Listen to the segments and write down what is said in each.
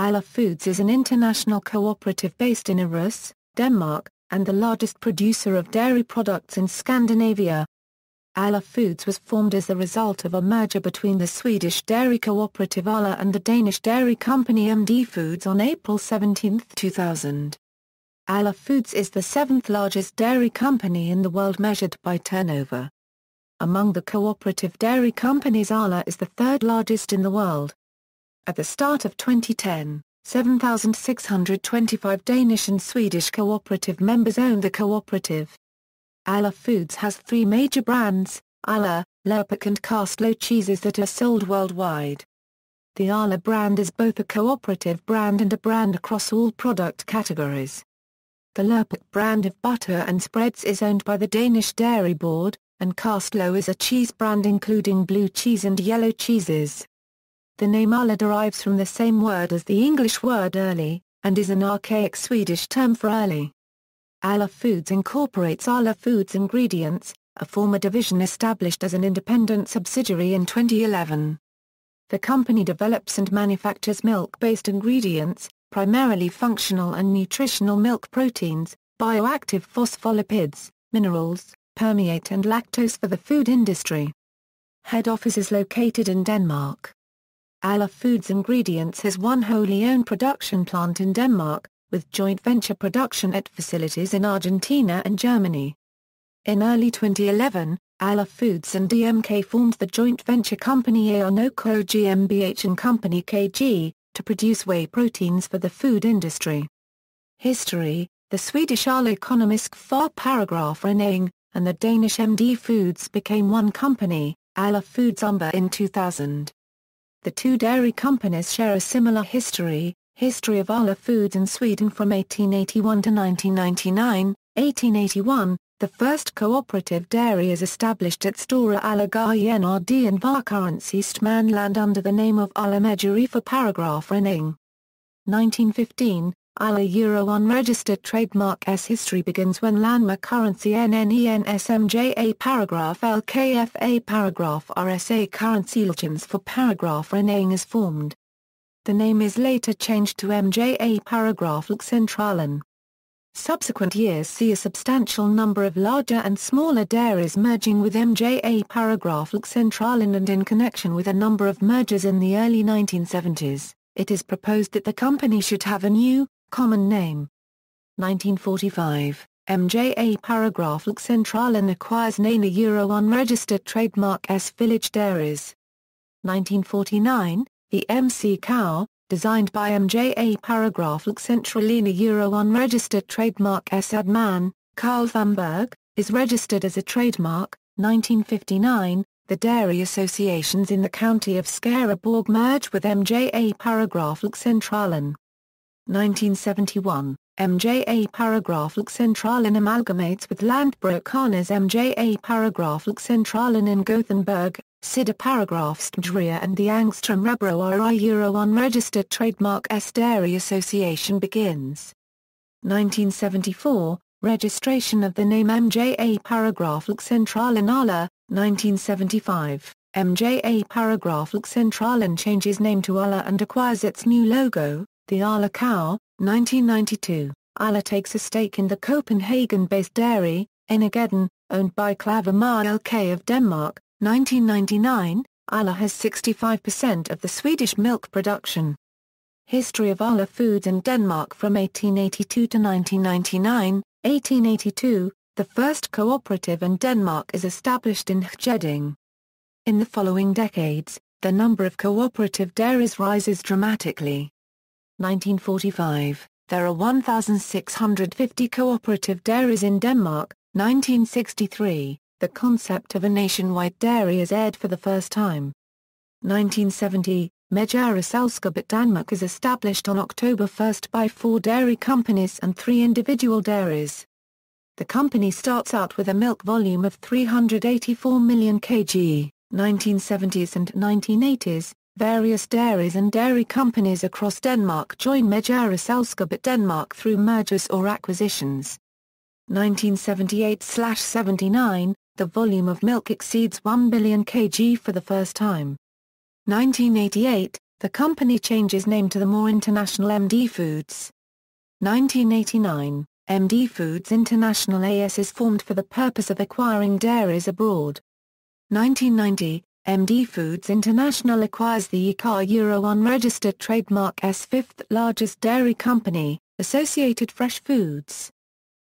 Arla Foods is an international cooperative based in Århus, Denmark, and the largest producer of dairy products in Scandinavia. Arla Foods was formed as the result of a merger between the Swedish dairy cooperative Arla and the Danish dairy company MD Foods on April 17, 2000. Arla Foods is the seventh largest dairy company in the world measured by turnover. Among the cooperative dairy companies, Arla is the third largest in the world. At the start of 2010, 7,625 Danish and Swedish cooperative members owned the cooperative. Arla Foods has three major brands, Arla, Lerpak and Castlo cheeses that are sold worldwide. The Arla brand is both a cooperative brand and a brand across all product categories. The Lerpak brand of butter and spreads is owned by the Danish Dairy Board, and Castlo is a cheese brand including blue cheese and yellow cheeses. The name Arla derives from the same word as the English word early, and is an archaic Swedish term for early. Arla Foods incorporates Arla Foods Ingredients, a former division established as an independent subsidiary in 2011. The company develops and manufactures milk-based ingredients, primarily functional and nutritional milk proteins, bioactive phospholipids, minerals, permeate and lactose for the food industry. Head office is located in Denmark. Arla Foods Ingredients has one wholly owned production plant in Denmark, with joint venture production at facilities in Argentina and Germany. In early 2011, Arla Foods and DMK formed the joint venture company Arnoco GmbH & Company KG, to produce whey proteins for the food industry. History: the Swedish Arla economist Far Paragraph Renning, and the Danish MD Foods became one company, Arla Foods Umber in 2000. The two dairy companies share a similar history. History of Arla Foods in Sweden from 1881 to 1999. 1881, the first cooperative dairy is established at Stora Allagaien RD in Varkarens Eastmanland under the name of Arla Mejeri for Paragraph Renning. 1915, Arla Euro unregistered trademark S. History begins when landmark currency NNENSMJA paragraph LKFA paragraph RSA currency license for Paragraph Renning is formed. The name is later changed to MJA paragraph Centralen. Subsequent years see a substantial number of larger and smaller dairies merging with MJA paragraph Centralen, and in connection with a number of mergers in the early 1970s, it is proposed that the company should have a new, common name. 1945, MJA paragraph Centralen acquires Nana Euro unregistered trademark S. Village Dairies. 1949, the MC Cow, designed by MJA paragraph Centralina Euro unregistered trademark S. Adman, Carl Thunberg, is registered as a trademark. 1959, the dairy associations in the county of Skaraborg merge with MJA paragraph Centralen. 1971, MJA paragraph Centralen amalgamates with Lantbrukarnas MJA paragraph Centralen in Gothenburg. Sida paragraph Stmdria and the Angstrom Rebro RI Euro unregistered trademark S. Dairy Association begins. 1974, registration of the name MJA paragraph Centralen Arla. 1975, MJA paragraph Centralen changes name to Arla and acquires its new logo, the Arla Cow. 1992, Arla takes a stake in the Copenhagen-based dairy, Energeden, owned by Klavermar LK of Denmark. 1999, Arla has 65% of the Swedish milk production. History of Arla Foods in Denmark from 1882 to 1999. 1882, the first cooperative in Denmark is established in Hjeding. In the following decades, the number of cooperative dairies rises dramatically. 1945, there are 1,650 cooperative dairies in Denmark. 1963, the concept of a nationwide dairy is aired for the first time. 1970, Mejeriselskabet Danmark is established on October 1 by 4 dairy companies and 3 individual dairies. The company starts out with a milk volume of 384 million kg. 1970s and 1980s, various dairies and dairy companies across Denmark join Mejeriselskabet Danmark through mergers or acquisitions. 1978/79, the volume of milk exceeds 1 billion kg for the first time. 1988, The company changes name to the more international MD Foods. 1989, MD Foods International AS is formed for the purpose of acquiring dairies abroad. 1990, MD Foods International acquires the ICAR Euro unregistered trademark S fifth largest dairy company, Associated Fresh Foods.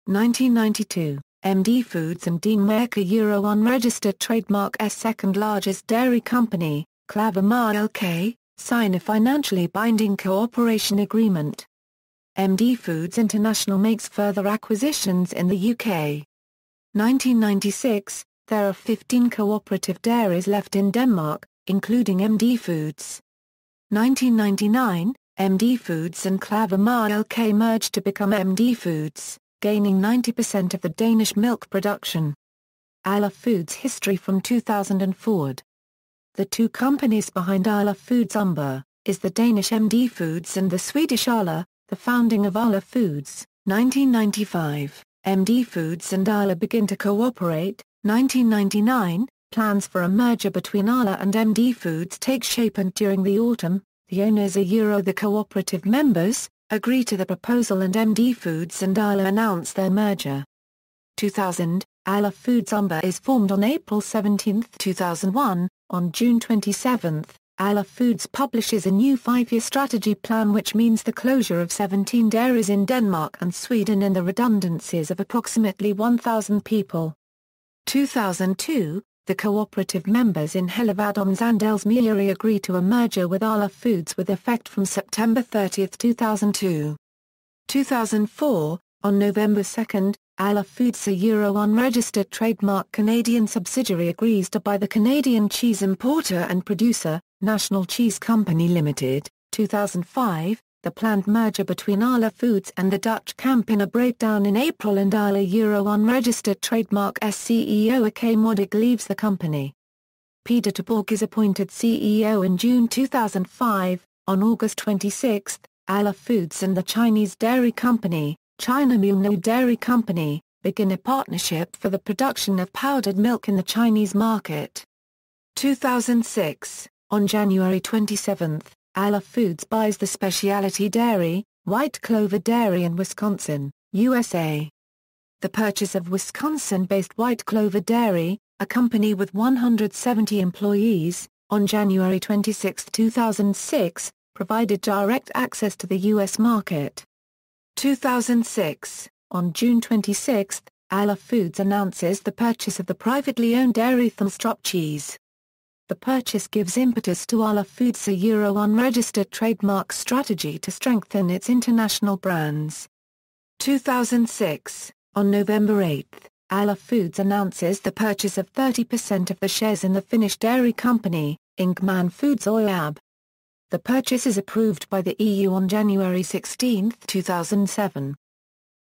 1992, MD Foods and Denemark Euro unregistered trademark S second largest dairy company, Klavermar LK, sign a financially binding cooperation agreement. MD Foods International makes further acquisitions in the UK. 1996, there are 15 cooperative dairies left in Denmark, including MD Foods. 1999, MD Foods and Klavermar LK merged to become MD Foods, gaining 90% of the Danish milk production. Arla Foods history from 2000 and forward. The two companies behind Arla Foods is the Danish MD Foods and the Swedish Arla. The founding of Arla Foods, 1995, MD Foods and Arla begin to cooperate, 1999, plans for a merger between Arla and MD Foods take shape and during the autumn, the owners the cooperative members, agree to the proposal and MD Foods and Arla announce their merger. 2000, Arla Foods is formed on April 17, 2001, on June 27, Arla Foods publishes a new 5-year strategy plan which means the closure of 17 dairies in Denmark and Sweden and the redundancies of approximately 1,000 people. 2002, the cooperative members in Hellevadsholm and Ellesmere agree to a merger with Arla Foods with effect from September 30, 2002. 2004, on November 2, Arla Foods Euro unregistered trademark Canadian subsidiary agrees to buy the Canadian cheese importer and producer, National Cheese Company Limited. 2005, the planned merger between Arla Foods and the Dutch Campina breakdown in April and Arla Euro unregistered trademark CEO AK Modig leaves the company. Peter de Borg is appointed CEO in June 2005. On August 26, Arla Foods and the Chinese dairy company, China Mengniu Dairy Company, begin a partnership for the production of powdered milk in the Chinese market. 2006, on January 27, Arla Foods buys the specialty dairy, White Clover Dairy in Wisconsin, USA. The purchase of Wisconsin-based White Clover Dairy, a company with 170 employees, on January 26, 2006, provided direct access to the U.S. market. 2006, on June 26, Arla Foods announces the purchase of the privately owned dairy Thunstrup cheese. The purchase gives impetus to Arla Foods Euro unregistered trademark strategy to strengthen its international brands. 2006, on November 8, Arla Foods announces the purchase of 30% of the shares in the Finnish dairy company, Ingman Foods Oyab. The purchase is approved by the EU on January 16, 2007.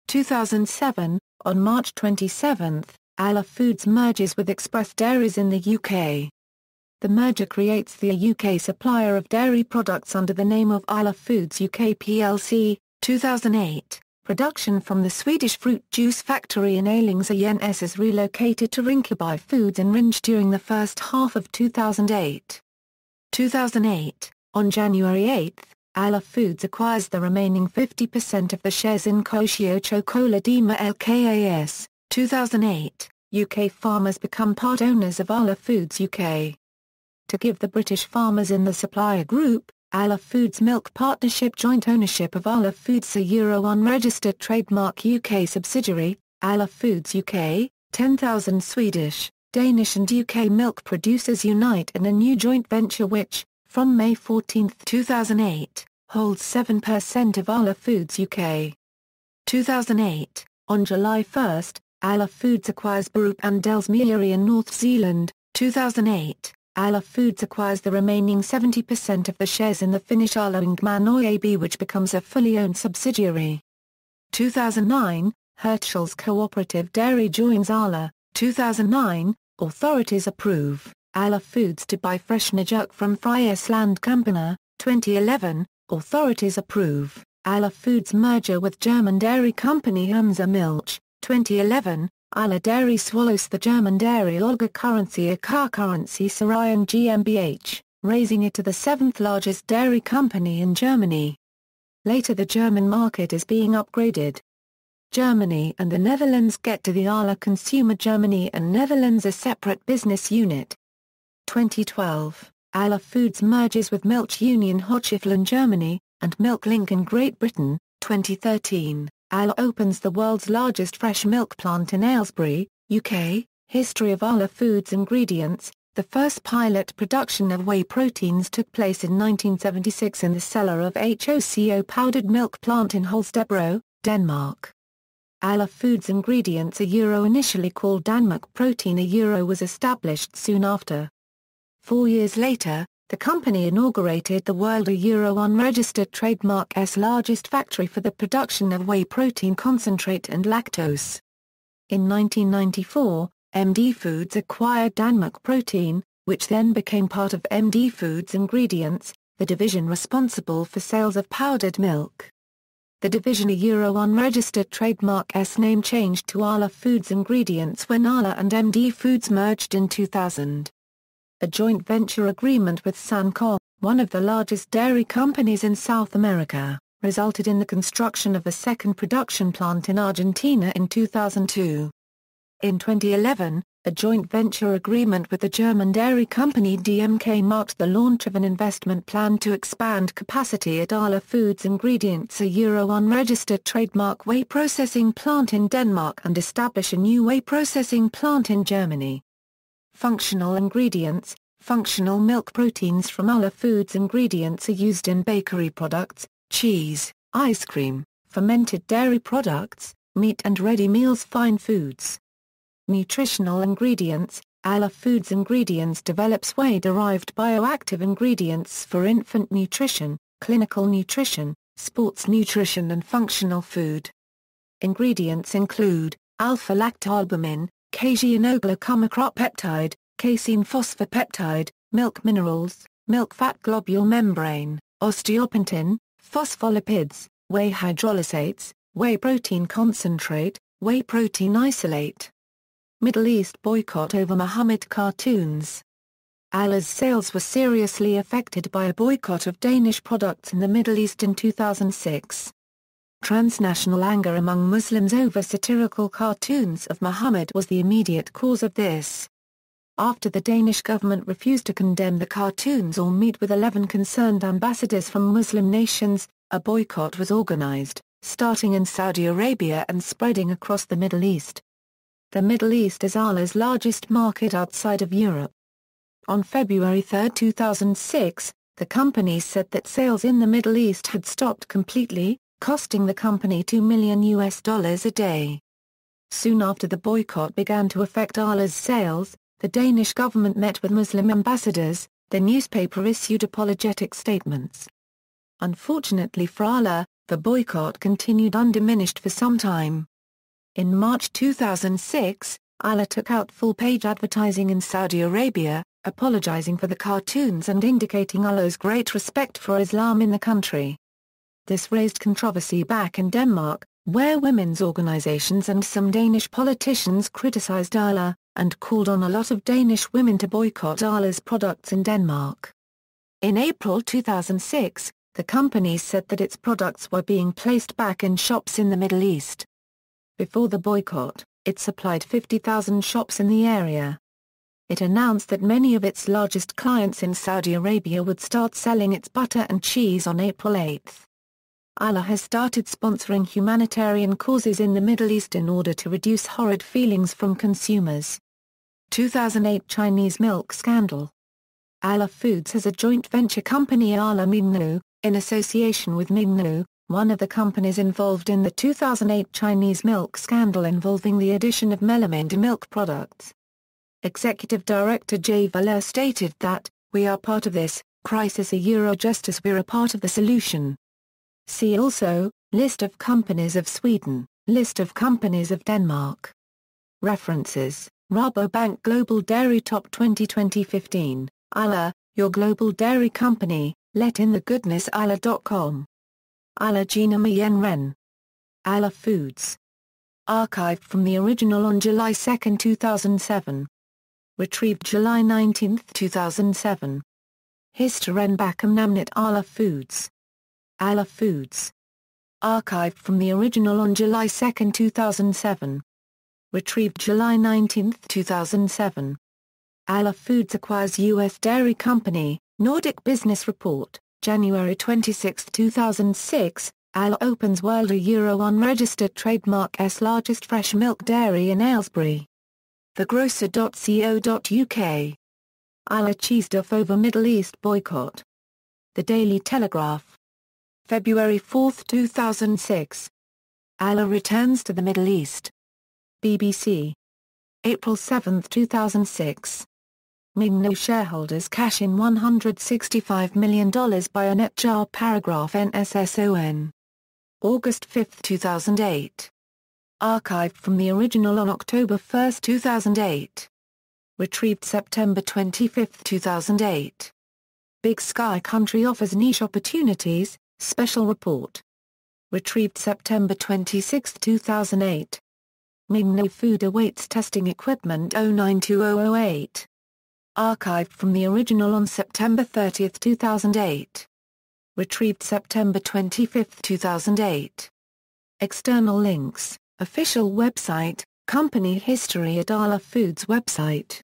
2007, on March 27, Arla Foods merges with Express Dairies in the UK. The merger creates the UK supplier of dairy products under the name of Arla Foods UK plc. 2008, production from the Swedish fruit juice factory in Alingsås is relocated to Rinkeby Foods in Ringe during the first half of 2008. 2008, on January 8, Arla Foods acquires the remaining 50% of the shares in Koscio Cioccolattima LKAS. 2008, UK farmers become part owners of Arla Foods UK. To give the British farmers in the supplier group, Arla Foods Milk Partnership joint ownership of Arla Foods Euro unregistered trademark UK subsidiary, Arla Foods UK, 10,000 Swedish, Danish and UK milk producers unite in a new joint venture which, from May 14, 2008, holds 7% of Arla Foods UK. 2008, on July 1, Arla Foods acquires Borup and Ellesmere in North Zealand. 2008, Arla Foods acquires the remaining 70% of the shares in the Finnish Arla Ingman Oyab which becomes a fully owned subsidiary. 2009, Hirschel's Cooperative Dairy joins Arla. 2009, authorities approve Arla Foods to buy Freshnajurk from Friesland Campina. 2011, authorities approve Arla Foods merger with German dairy company Hansa Milch. 2011, Arla Dairy swallows the German dairy oligarchy ICAR currency Sarayan GmbH. raising it to the seventh largest dairy company in Germany. Later the German market is being upgraded. Germany and the Netherlands get to the Arla consumer. Germany and Netherlands a separate business unit. 2012, Arla Foods merges with Milch Union Hochiflen Germany, and Milklink in Great Britain. 2013, Arla opens the world's largest fresh milk plant in Aylesbury, UK. History of Arla Foods ingredients. The first pilot production of whey proteins took place in 1976 in the cellar of HOCO powdered milk plant in Holstebro, Denmark. Arla Foods ingredients. A euro initially called Danmark Protein. A euro was established soon after. 4 years later, the company inaugurated the World A Euro unregistered trademark's largest factory for the production of whey protein concentrate and lactose. In 1994, MD Foods acquired Danmark Protein, which then became part of MD Foods Ingredients, the division responsible for sales of powdered milk. The division A Euro unregistered trademark's name changed to Arla Foods Ingredients when Arla and MD Foods merged in 2000. A joint venture agreement with Sanco, one of the largest dairy companies in South America, resulted in the construction of a second production plant in Argentina in 2002. In 2011, a joint venture agreement with the German dairy company DMK marked the launch of an investment plan to expand capacity at Arla Foods Ingredients, a euro unregistered trademark whey processing plant in Denmark, and establish a new whey processing plant in Germany. Functional ingredients. Functional milk proteins from Arla Foods Ingredients are used in bakery products, cheese, ice cream, fermented dairy products, meat and ready meals. Fine foods. Nutritional ingredients. Arla Foods Ingredients develops whey-derived bioactive ingredients for infant nutrition, clinical nutrition, sports nutrition and functional food. Ingredients include alpha-lactalbumin, casein-O-glucomacropeptide, casein phosphopeptide, milk minerals, milk fat globule membrane, osteopentin, phospholipids, whey hydrolysates, whey protein concentrate, whey protein isolate. Middle East boycott over Muhammad cartoons. Arla's sales were seriously affected by a boycott of Danish products in the Middle East in 2006. Transnational anger among Muslims over satirical cartoons of Muhammad was the immediate cause of this. After the Danish government refused to condemn the cartoons or meet with 11 concerned ambassadors from Muslim nations, a boycott was organized, starting in Saudi Arabia and spreading across the Middle East. The Middle East is Arla's largest market outside of Europe. On February 3, 2006, the company said that sales in the Middle East had stopped completely, costing the company $2 million a day. Soon after the boycott began to affect Arla's sales, the Danish government met with Muslim ambassadors. The newspaper issued apologetic statements. Unfortunately for Arla, the boycott continued undiminished for some time. In March 2006, Arla took out full-page advertising in Saudi Arabia, apologizing for the cartoons and indicating Arla's great respect for Islam in the country. This raised controversy back in Denmark, where women's organizations and some Danish politicians criticized Arla, and called on a lot of Danish women to boycott Arla's products in Denmark. In April 2006, the company said that its products were being placed back in shops in the Middle East. Before the boycott, it supplied 50,000 shops in the area. It announced that many of its largest clients in Saudi Arabia would start selling its butter and cheese on April 8. Arla has started sponsoring humanitarian causes in the Middle East in order to reduce horrid feelings from consumers. 2008 Chinese milk scandal. Arla Foods has a joint venture company Arla Mengniu, in association with Mengniu, one of the companies involved in the 2008 Chinese milk scandal involving the addition of melamine to milk products. Executive Director Jay Valeur stated that, "We are part of this crisis just as we're a part of the solution." See also, List of companies of Sweden, List of companies of Denmark. References, Rabobank Global Dairy Top 2015, Arla, your global dairy company, let in the goodness Arla.com. Arla Gina Mien Ren. Arla Foods. Archived from the original on July 2, 2007. Retrieved July 19, 2007. Historien bakom namnet Arla Foods. Arla Foods. Archived from the original on July 2, 2007. Retrieved July 19, 2007. Arla Foods acquires U.S. dairy company, Nordic Business Report, January 26, 2006. Arla opens world Euro unregistered trademark S largest fresh milk dairy in Aylesbury. thegrocer.co.uk. Arla cheesed off over Middle East boycott. The Daily Telegraph. February 4, 2006. Arla returns to the Middle East. BBC. April 7, 2006. Migno shareholders cash in $165 million by a net jar paragraph NSSON. August 5, 2008. Archived from the original on October 1, 2008. Retrieved September 25, 2008. Big Sky Country offers niche opportunities, special report. Retrieved September 26, 2008. Migno Food awaits testing equipment 092008. Archived from the original on September 30, 2008. Retrieved September 25, 2008. External links, official website, company history at Arla Foods website.